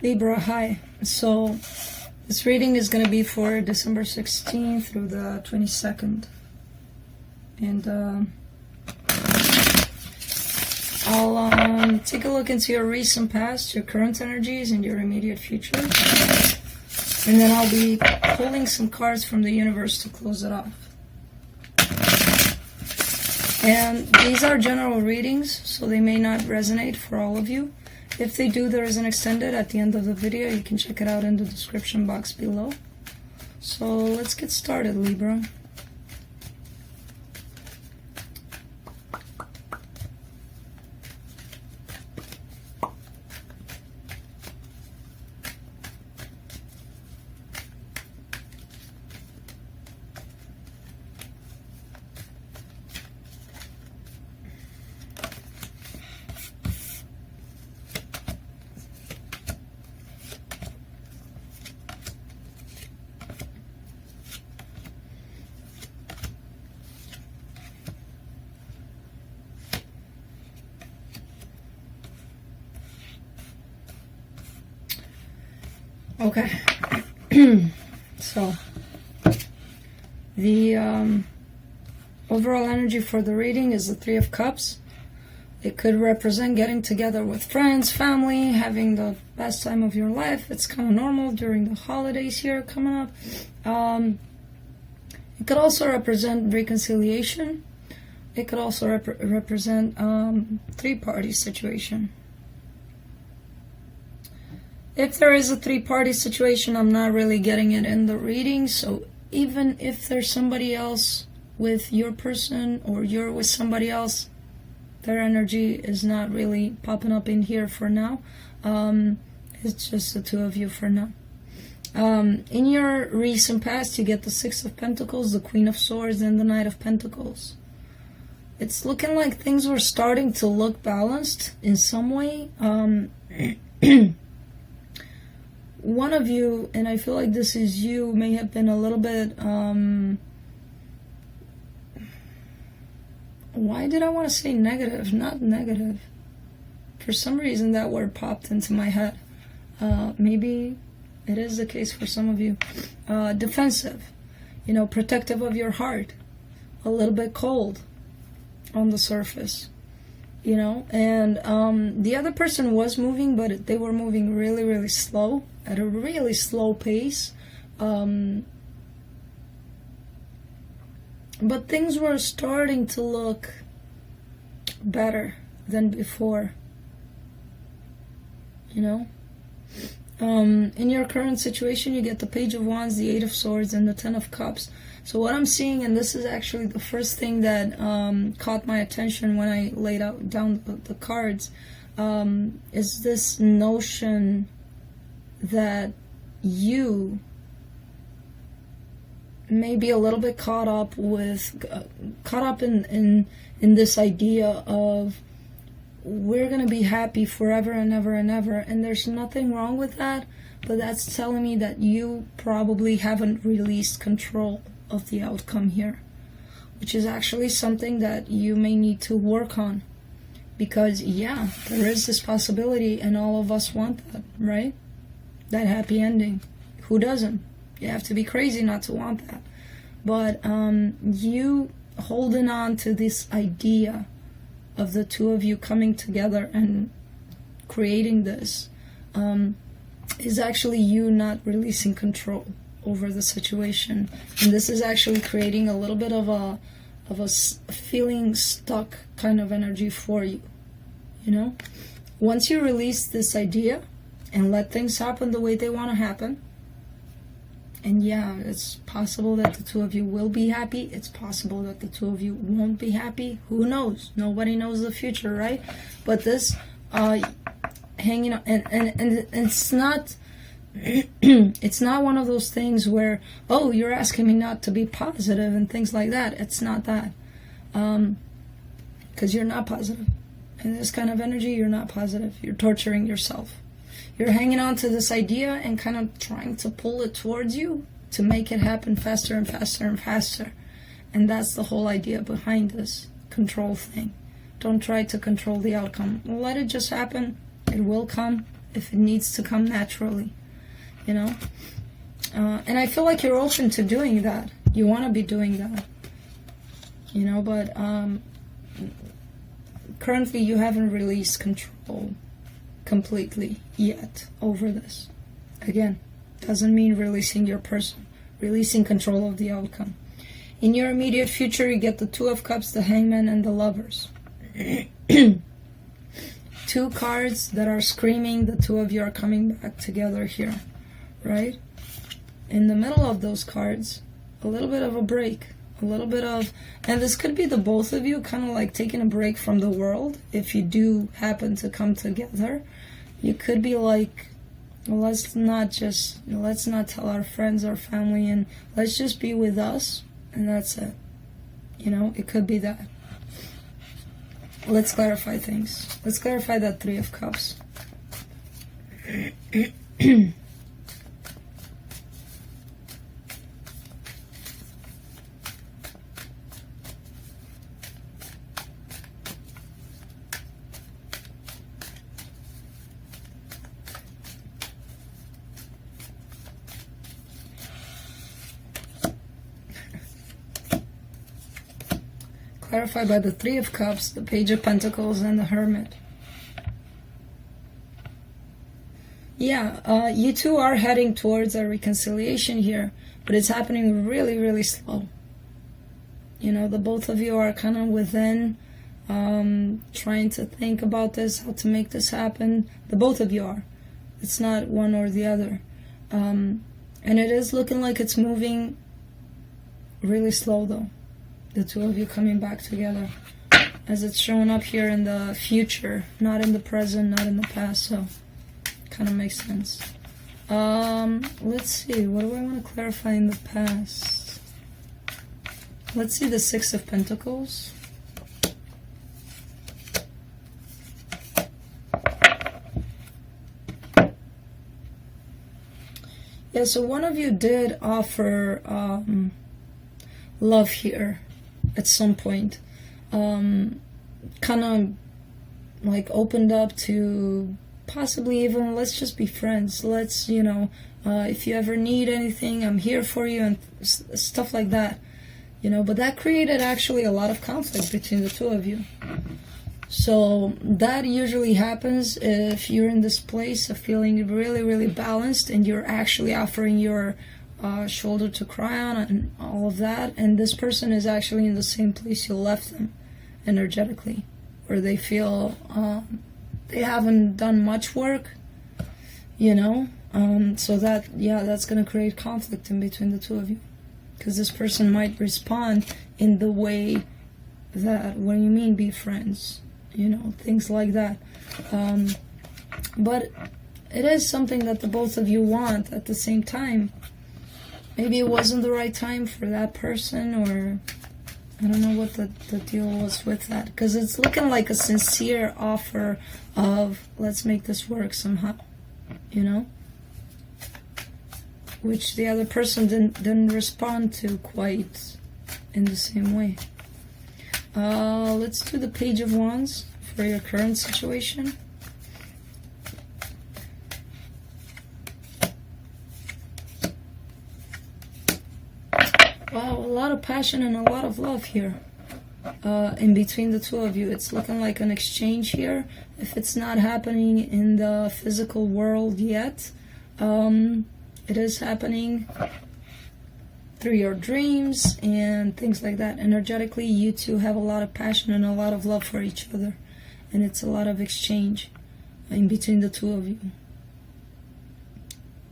Libra, hi. So this reading is going to be for December 16th through the 22nd. And I'll take a look into your recent past, your current energies, and your immediate future. And then I'll be pulling some cards from the universe to close it off. And these are general readings, so they may not resonate for all of you. If they do, there is an extended at the end of the video. You can check it out in the description box below. So let's get started, Libra. Okay, so the overall energy for the reading is the Three of Cups. It could represent getting together with friends, family, having the best time of your life. It's kind of normal during the holidays here coming up. It could also represent reconciliation. It could also represent three-party situation. If there is a three-party situation, I'm not really getting it in the reading. So even if there's somebody else with your person or you're with somebody else, their energy is not really popping up in here for now. It's just the two of you for now. In your recent past, you get the Six of Pentacles, the Queen of Swords, and the Knight of Pentacles. It's looking like things were starting to look balanced in some way. One of you, and I feel like this is you, may have been a little bit, why did I want to say negative? Not negative. For some reason that word popped into my head. Maybe it is the case for some of you. Defensive, protective of your heart. A little bit cold on the surface. And the other person was moving, but they were moving really, really slow, at a really slow pace. But things were starting to look better than before. In your current situation, you get the Page of Wands, the Eight of Swords, and the Ten of Cups. So what I'm seeing, and this is actually the first thing that caught my attention when I laid down the cards, is this notion that you may be a little bit caught up in this idea of we're going to be happy forever and ever and ever, and there's nothing wrong with that, but that's telling me that you probably haven't released control of the outcome here, which is actually something that you may need to work on, because yeah, there is this possibility, and all of us want that, right? That happy ending. Who doesn't? You have to be crazy not to want that. But you holding on to this idea of the two of you coming together and creating this is actually you not releasing control over the situation, and this is actually creating a little bit of a feeling stuck kind of energy for you. Once you release this idea and let things happen the way they want to happen, and yeah, it's possible that the two of you will be happy. It's possible that the two of you won't be happy. Who knows? Nobody knows the future, right? But this hanging on, and it's not it's not one of those things where, oh, you're asking me not to be positive and things like that. It's not that, because you're not positive. In this kind of energy, you're not positive. You're torturing yourself. You're hanging on to this idea and kind of trying to pull it towards you to make it happen faster and faster and faster. And that's the whole idea behind this control thing. Don't try to control the outcome. Let it just happen. It will come. if it needs to come naturally, you know. And I feel like you're open to doing that. You want to be doing that, you know, but currently you haven't released control completely yet over this. Again, doesn't mean releasing your person, releasing control of the outcome. In your immediate future, you get the Two of Cups, the Hangman, and the Lovers. Two cards that are screaming the two of you are coming back together here, right? In the middle of those cards, a little bit of a break, a little bit of, and this could be the both of you kind of like taking a break from the world. If you do happen to come together, you could be like, well, let's not tell our friends or family, and let's just be with us, and that's it. You know, it could be that. Let's clarify things. Let's clarify that Three of Cups. Clarified by the Three of Cups, the Page of Pentacles, and the Hermit. Yeah, you two are heading towards a reconciliation here, but it's happening really, really slow. You know, the both of you are kind of within, trying to think about this, how to make this happen. The both of you are. It's not one or the other. And it is looking like it's moving really slow, though. The two of you coming back together, as it's showing up here in the future, not in the present, not in the past, so kind of makes sense. Let's see, what do I want to clarify in the past? Let's see the Six of Pentacles. Yeah, so one of you did offer love here at some point, kind of like opened up to possibly even, let's just be friends, let's, you know, if you ever need anything, I'm here for you, and stuff like that, you know. But that created actually a lot of conflict between the two of you. So that usually happens if you're in this place of feeling really, really balanced, and you're actually offering your shoulder to cry on and all of that, and this person is actually in the same place you left them energetically, where they feel they haven't done much work, you know. So that, yeah, that's going to create conflict in between the two of you, because this person might respond in the way that, what do you mean be friends, you know, things like that. But it is something that the both of you want at the same time. Maybe it wasn't the right time for that person, or I don't know what the deal was with that. Because it's looking like a sincere offer of, let's make this work somehow, you know? Which the other person didn't respond to quite in the same way. Let's do the Page of Wands for your current situation. Wow, a lot of passion and a lot of love here in between the two of you. It's looking like an exchange here. If it's not happening in the physical world yet, it is happening through your dreams and things like that. Energetically, you two have a lot of passion and a lot of love for each other. And it's a lot of exchange in between the two of you.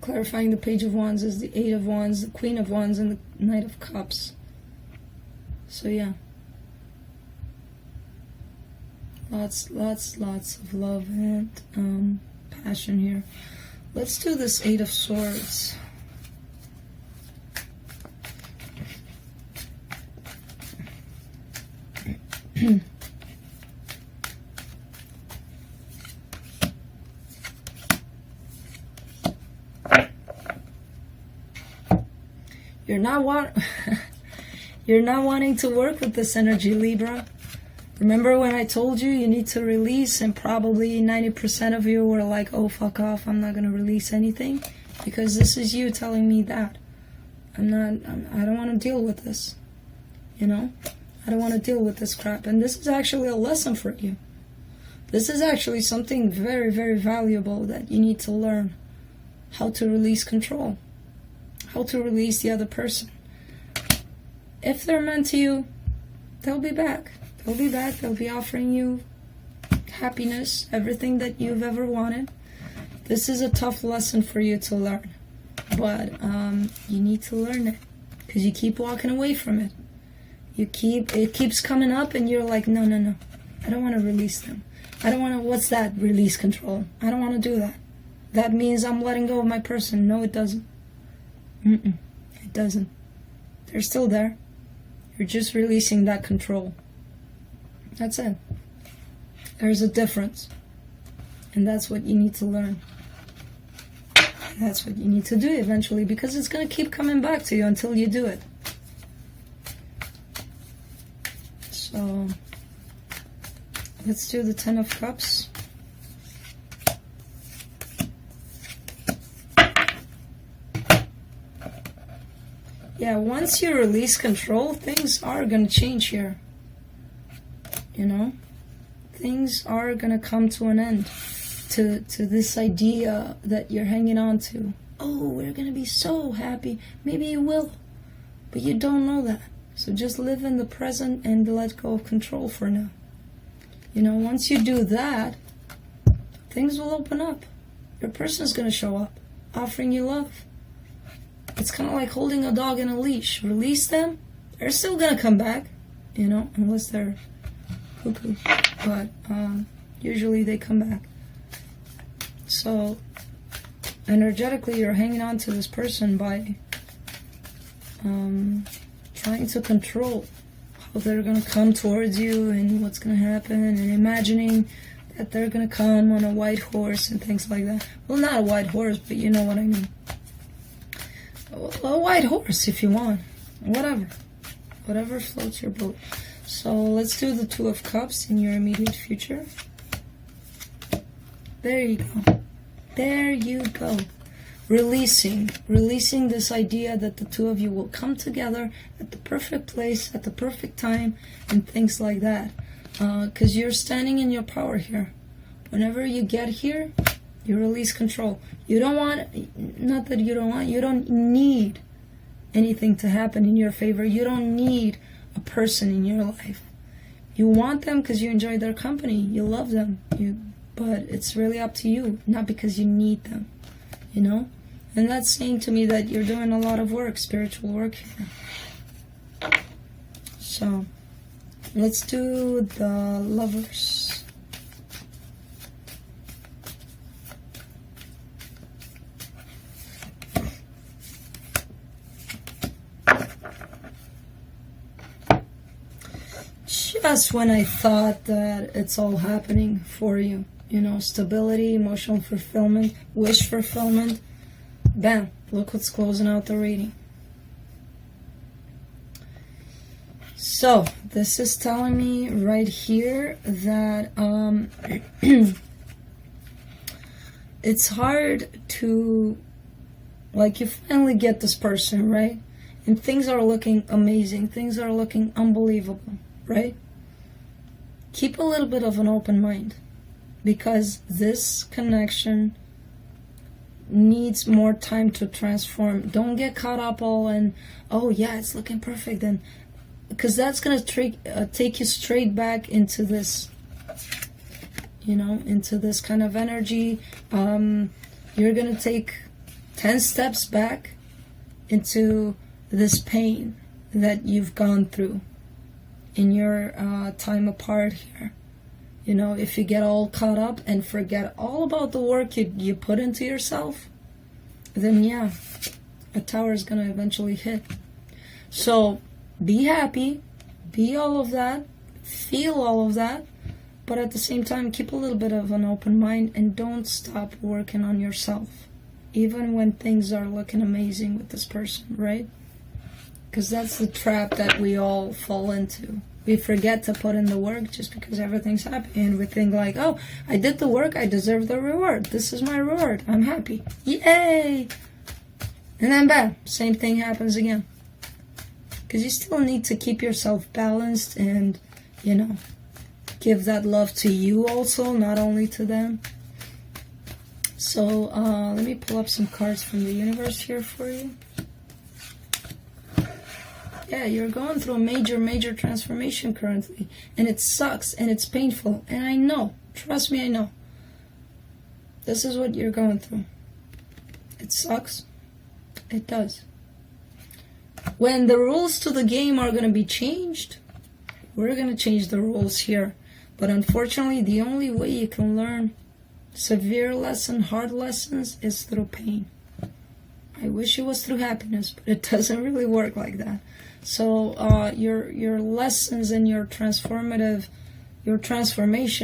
Clarifying the Page of Wands is the Eight of Wands, the Queen of Wands, and the Knight of Cups. So yeah. Lots of love and passion here. Let's do this Eight of Swords. You're not wanting to work with this energy, Libra. Remember when I told you you need to release, and probably 90% of you were like, oh, fuck off, I'm not going to release anything? Because this is you telling me that. I don't want to deal with this. You know? I don't want to deal with this crap. And this is actually a lesson for you. This is actually something very, very valuable that you need to learn. How to release control. How to release the other person. If they're meant to you, they'll be back. They'll be back. They'll be offering you happiness, everything that you've ever wanted. This is a tough lesson for you to learn. But you need to learn it. Because you keep walking away from it. It keeps coming up and you're like, no. I don't want to release them. I don't want to, what's that? Release control. I don't want to do that. That means I'm letting go of my person. No, it doesn't. It doesn't. They're still there. You're just releasing that control. That's it. There's a difference. And that's what you need to learn. And that's what you need to do eventually, because it's going to keep coming back to you until you do it. So, let's do the 10 of Cups. Yeah, once you release control, things are going to change here. You know? Things are going to come to an end to this idea that you're hanging on to. Oh, we're going to be so happy. Maybe you will. But you don't know that. So just live in the present and let go of control for now. You know, once you do that, things will open up. Your person's going to show up, offering you love. It's kind of like holding a dog in a leash. Release them, they're still going to come back, you know, unless they're cuckoo. But usually they come back. So, energetically, you're hanging on to this person by trying to control how they're going to come towards you and what's going to happen, and imagining that they're going to come on a white horse and things like that. Well, not a white horse, but you know what I mean. A white horse if you want. Whatever. Whatever floats your boat. So let's do the 2 of Cups in your immediate future. There you go. There you go. Releasing this idea that the 2 of you will come together at the perfect place, at the perfect time, and things like that. Because you're standing in your power here. Whenever you get here, you release control. You don't want, not that you don't want, you don't need anything to happen in your favor. You don't need a person in your life. You want them because you enjoy their company. You love them. But it's really up to you, not because you need them. You know? And that's saying to me that you're doing a lot of work, spiritual work here. So, let's do the Lovers. Just when I thought that it's all happening for you, you know, stability, emotional fulfillment, wish fulfillment, bam, look what's closing out the reading. So, this is telling me right here that it's hard to, like, you finally get this person, right? And things are looking amazing. Things are looking unbelievable, right? Keep a little bit of an open mind, because this connection needs more time to transform. Don't get caught up all in, oh yeah, it's looking perfect, and because that's going to take you straight back into this, you know, into this kind of energy. You're going to take 10 steps back into this pain that you've gone through in your time apart here. You know, if you get all caught up and forget all about the work you put into yourself, then yeah, a tower is going to eventually hit. So be happy, be all of that, feel all of that, but at the same time keep a little bit of an open mind and don't stop working on yourself, even when things are looking amazing with this person, right? Because that's the trap that we all fall into. We forget to put in the work just because everything's happy. And we think like, oh, I did the work, I deserve the reward. This is my reward. I'm happy. Yay! And then bam, same thing happens again. Because you still need to keep yourself balanced and, you know, give that love to you also, not only to them. So let me pull up some cards from the universe here for you. Yeah, you're going through a major transformation currently. And it sucks and it's painful. And I know. Trust me, I know. This is what you're going through. It sucks. It does. When the rules to the game are going to be changed, we're going to change the rules here. But unfortunately, the only way you can learn severe lessons, hard lessons, is through pain. I wish it was through happiness, but it doesn't really work like that. So your lessons and your transformation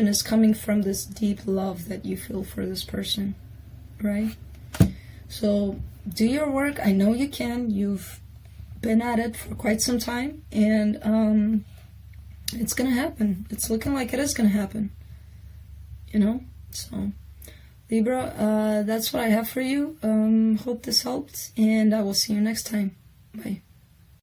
is coming from this deep love that you feel for this person, right? So do your work. I know you can. You've been at it for quite some time, and it's gonna happen. It's looking like it is gonna happen, you know. So Libra, that's what I have for you. Hope this helped, and I will see you next time. Bye.